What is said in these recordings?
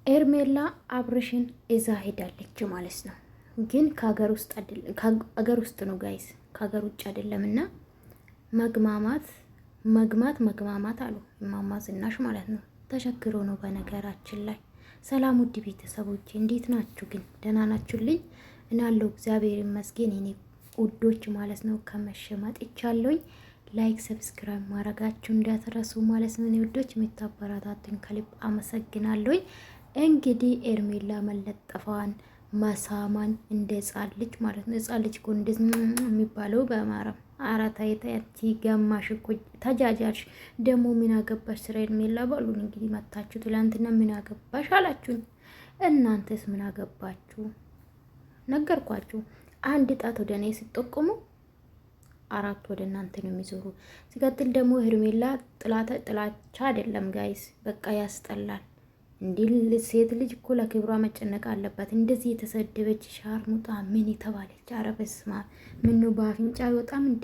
ኤርሜላ አብርሽን እዛ ሄዳለች ማለት ነው። ግን ከሀገር ውስጥ አይደለም፣ ከሀገር ውስጥ ነው ጋይስ፣ ከሀገር ውጭ አይደለምና መግማማት አሉ እማማ ዝናሽ ማለት ነው። ተሸክሮ ነው በነገራችን ላይ። ሰላም ውድ ቤተሰቦቼ እንዴት ናችሁ? ግን ደህና ናችሁልኝ? እናለው እግዚአብሔር ይመስገን የኔ ውዶች ማለት ነው። ከመሸመጥ ይቻለኝ ላይክ ሰብስክራይብ ማድረጋችሁ እንዳትረሱ ማለት ነው። እኔ ውዶች የምታበረታቱኝ ከልብ አመሰግናለሁኝ። እንግዲህ ኤርሜላ መለጠፋን መሳማን እንደ ሕፃን ልጅ ማለት ነው። ሕፃን ልጅ እኮ እንደዚህ የሚባለው በአማራም አራታይታቲ ገማሽ እኮ ተጃጃልሽ። ደግሞ ምን አገባሽ ስራ ኤርሜላ ባሉን እንግዲህ መታችሁ ትላንትና ምን አገባሽ አላችሁኝ። እናንተስ ምን አገባችሁ? ነገርኳችሁ። አንድ ጣት ወደ እኔ ስትጠቁሙ አራት ወደ እናንተ ነው የሚዞሩ። ሲቀጥል ደግሞ ኤርሜላ ጥላቻ አይደለም ጋይስ፣ በቃ ያስጠላል። እንዲህ ሴት ልጅ እኮ ለክብሯ መጨነቅ አለባት። እንደዚህ የተሰደበች ሻርሙጣ ምን የተባለች? ኧረ በስመ አብ! ምነው በአፍንጫ አይወጣም እንዴ?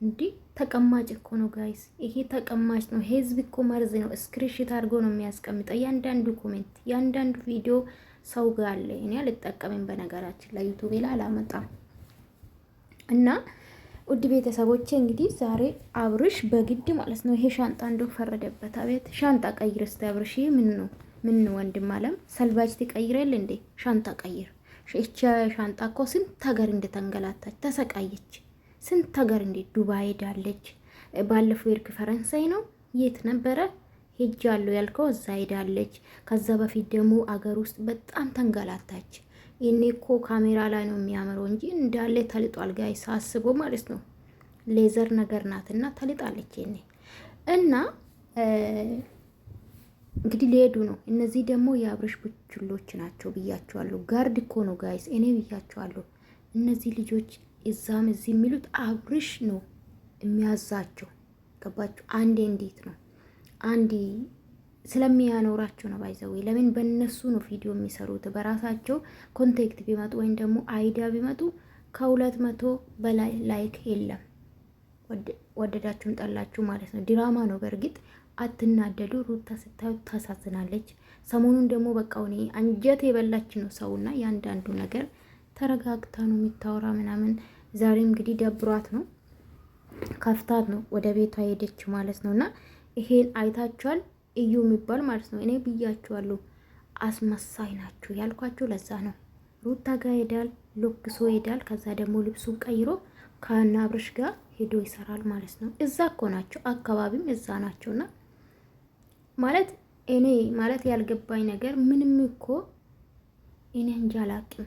እንዲህ ተቀማጭ እኮ ነው ጋይስ፣ ይሄ ተቀማጭ ነው። ህዝብ እኮ መርዝ ነው። ስክሪንሾት አድርጎ ነው የሚያስቀምጠው። ያንዳንዱ ኮሜንት፣ ያንዳንዱ ቪዲዮ ሰው ጋር አለ። እኔ አልጠቀምም በነገራችን ላይ ዩቲዩብ ላይ አላመጣም። እና ውድ ቤተሰቦቼ እንግዲህ ዛሬ አብርሽ በግድ ማለት ነው ይሄ ሻንጣ እንደው ፈረደበት። አቤት ሻንጣ ቀይር እስቲ አብርሽ። ምን ወንድም አለም ሰልባጅ ትቀይረል እንዴ? ሻንጣ ቀይር። እቺ ሻንጣ እኮ ስንት ሀገር እንደተንገላታች ተሰቃየች። ስንት ሀገር እንዴ ዱባይ ሄዳለች። ባለፈው የርክ ፈረንሳይ ነው የት ነበረ ሄጃለሁ ያልከው እዛ ሄዳለች። ከዛ በፊት ደግሞ አገር ውስጥ በጣም ተንገላታች። ይሄኔ እኮ ካሜራ ላይ ነው የሚያምረው እንጂ እንዳለ ተልጧል ጋይ ሳስቦ ማለት ነው። ሌዘር ነገር ናትና ተልጣለች ይሄኔ። እና እንግዲህ ሊሄዱ ነው። እነዚህ ደግሞ የአብርሽ ቡችሎች ናቸው ብያቸዋለሁ። ጋርድ እኮ ነው ጋይስ፣ እኔ ብያቸዋለሁ። እነዚህ ልጆች እዛም እዚህ የሚሉት አብርሽ ነው የሚያዛቸው። ገባችሁ? አንዴ እንዴት ነው አንዴ ስለሚያኖራቸው ነው ባይዘው። ለምን በእነሱ ነው ቪዲዮ የሚሰሩት። በራሳቸው ኮንቴክት ቢመጡ ወይም ደግሞ አይዲያ ቢመጡ ከ200 በላይ ላይክ የለም። ወደዳችሁም ጠላችሁ ማለት ነው። ድራማ ነው በእርግጥ አትናደዱ። ሩታ ስታዩ ታሳዝናለች። ሰሞኑን ደግሞ በቃ እኔ አንጀት የበላች ነው ሰውና ያንዳንዱ ነገር ተረጋግታ ነው የሚታወራ ምናምን። ዛሬ እንግዲህ ደብሯት ነው ከፍታት ነው ወደ ቤቷ ሄደች ማለት ነውና ይሄን አይታችኋል። እዩ የሚባል ማለት ነው። እኔ ብያችኋለሁ አስመሳይ ናችሁ ያልኳችሁ ለዛ ነው። ሩታ ጋር ሄዳል፣ ሎክሶ ሄዳል። ከዛ ደግሞ ልብሱን ቀይሮ ከና አብርሽ ጋር ሄዶ ይሰራል ማለት ነው። እዛ እኮ ናቸው፣ አካባቢም እዛ ናቸውና ማለት እኔ ማለት ያልገባኝ ነገር ምንም እኮ እኔ እንጃ አላቅም።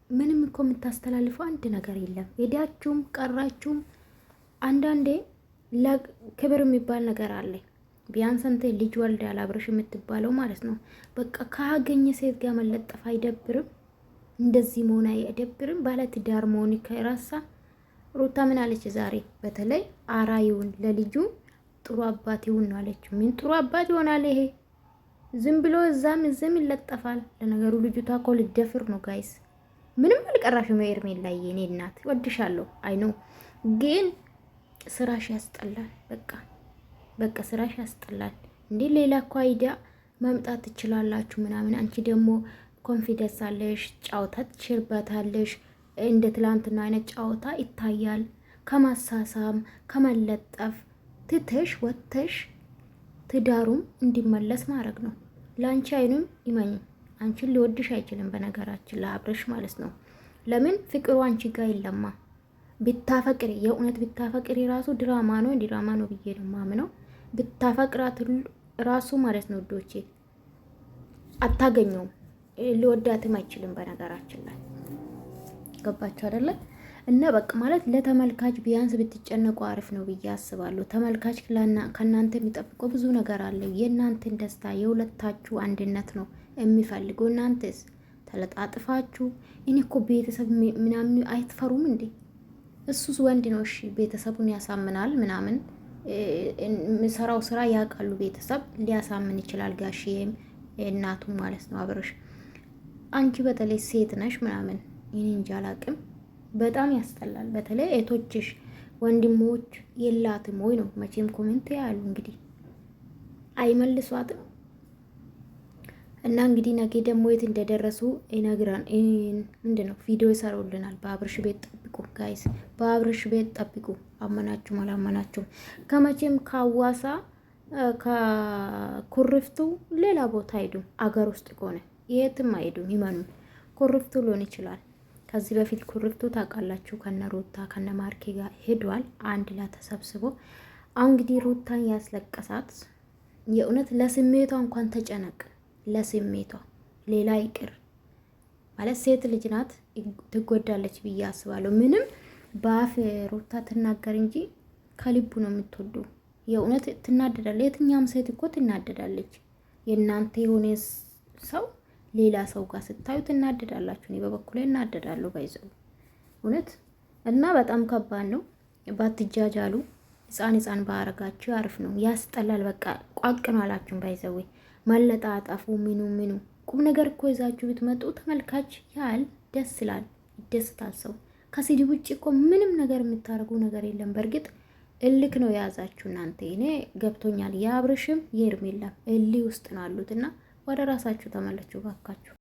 ምንም እኮ የምታስተላልፈው አንድ ነገር የለም። ሄዳችሁም ቀራችሁም አንዳንዴ ለክብር የሚባል ነገር አለ። ቢያንስ አንተ ልጅ ወልደሃል አብርሽ የምትባለው ማለት ነው። በቃ ካገኘ ሴት ጋር መለጠፍ አይደብርም? እንደዚህ መሆን አይደብርም? ባለትዳር መሆን ከራሳ ሩታ ምን አለች ዛሬ? በተለይ አራዩን ለልጁ ጥሩ አባት ይሁን አለች። ምን ጥሩ አባት ይሆናል ይሄ? ዝም ብሎ እዛም ይለጠፋል። ለነገሩ ልጅቷ እኮ ልደፍር ነው ጋይስ። ምንም አልቀራሽም ኤርሜላ፣ የኔ እናት ወድሻለሁ። አይ ነው ግን ስራሽ ያስጠላል። በቃ ስራሽ ያስጠላል እንዴ። ሌላ እኮ አይዲያ ማምጣት ትችላላችሁ ምናምን። አንቺ ደግሞ ኮንፊደንስ አለሽ፣ ጫውታ ትችልበታለሽ። እንደ ትላንትና አይነት ጫውታ ይታያል። ከማሳሳም ከመለጠፍ ትተሽ ወተሽ ትዳሩም እንዲመለስ ማድረግ ነው። ላንቺ አይኑም ይመኝ አንቺን ሊወድሽ አይችልም። በነገራችን ለአብርሽ ማለት ነው። ለምን ፍቅሩ አንቺ ጋር ይለማ። ብታፈቅሪ የእውነት ብታፈቅሪ ራሱ ድራማ ነው ብዬ ነው ማምነው። ብታፈቅራት ራሱ ማለት ነው ዶቼ አታገኘውም፣ ሊወዳትም አይችልም። በነገራችን ላይ ገባችሁ አይደለ? እና በቃ ማለት ለተመልካች ቢያንስ ብትጨነቁ አሪፍ ነው ብዬ አስባለሁ። ተመልካች ከእናንተ የሚጠብቀው ብዙ ነገር አለ። የእናንተን ደስታ የሁለታችሁ አንድነት ነው የሚፈልገው። እናንተስ ተለጣጥፋችሁ እኔ እኮ ቤተሰብ ምናምን አይትፈሩም እንዴ? እሱስ ወንድ ነው እሺ፣ ቤተሰቡን ያሳምናል ምናምን፣ የሚሰራው ስራ ያውቃሉ። ቤተሰብ ሊያሳምን ይችላል፣ ጋሽዬም እናቱም ማለት ነው። አብርሽ አንቺ በተለይ ሴት ነሽ ምናምን፣ እኔ እንጃ አላቅም። በጣም ያስጠላል። በተለይ እህቶችሽ ወንድሞች የላትም ወይ ነው መቼም ኮሜንት ያሉ እንግዲህ አይመልሷትም። እና እንግዲህ ነገ ደግሞ የት እንደደረሱ ይነግራን ምንድን ነው ቪዲዮ ይሰሩልናል። በአብርሽ ቤት ጠብቁ ጋይስ፣ በአብርሽ ቤት ጠብቁ። አመናችሁም አላመናችሁም ከመቼም ከአዋሳ ከኩርፍቱ ሌላ ቦታ አይሄዱም። አገር ውስጥ ከሆነ የትም አይሄዱም። ይመኑ ኩርፍቱ ሊሆን ይችላል። ከዚህ በፊት ኩርፍቱ ታውቃላችሁ፣ ከነ ሩታ ከነ ማርኬ ጋር ሄዷል አንድ ላይ ተሰብስቦ። አሁን እንግዲህ ሩታን ያስለቀሳት የእውነት ለስሜቷ እንኳን ተጨነቅ፣ ለስሜቷ ሌላ ይቅር ማለት ሴት ልጅ ናት ትጎዳለች ብዬ አስባለሁ። ምንም በአፍ ሩታ ትናገር እንጂ ከልቡ ነው የምትወዱ። የእውነት ትናደዳለች። የትኛውም ሴት እኮ ትናደዳለች። የእናንተ የሆነ ሰው ሌላ ሰው ጋር ስታዩ ትናደዳላችሁ። እኔ በበኩሌ እናደዳለሁ ባይዘው እውነት እና በጣም ከባድ ነው። ባትጃጃሉ ህፃን ባረጋችሁ አሪፍ ነው። ያስጠላል። በቃ ቋቅ ነው አላችሁም ባይዘው መለጣጠፉ ምኑ ቁም ነገር እኮ ይዛችሁ ብትመጡ ተመልካች ያህል ደስ ይላል፣ ይደስታል ሰው። ከስድብ ውጭ እኮ ምንም ነገር የምታደርጉ ነገር የለም። በእርግጥ እልክ ነው የያዛችሁ እናንተ። እኔ ገብቶኛል። የአብርሽም የሄርሜላም እልህ ውስጥ ነው አሉትና ወደ ራሳችሁ ተመለሱ ባካችሁ።